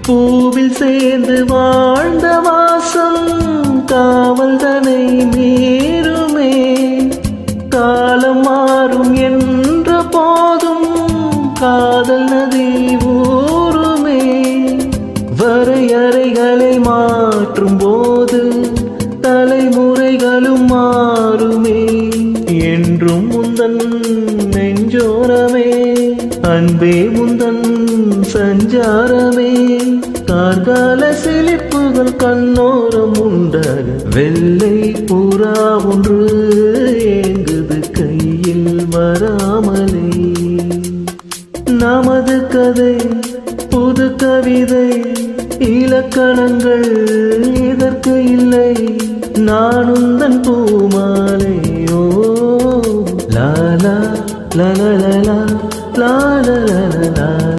பூவில் சேர்ந்து வாழ்ந்த வாசம் காவல் தனை மீறுமே. காலம் மாறும் என்ற போதும் காதல் நதி ஊறுமே. வரையறைகளை மாற்றும் போது தலைமுறைகளும் மாறுமே. என்றும் முந்தன் நெஞ்சோரமே, அன்பே முந்தன் சஞ்சாரமே. கார்கால சிலிப்புகள் கண்ணோரம் உண்டாக வெள்ளை புறா ஒன்று ஏங்குது கையில் வராமலே. நமது கதை புது கவிதை, இலக்கணங்கள் இதற்கு இல்லை. நான் உந்தன் பூமாலையோ லாலா லலலலா லாலலலா.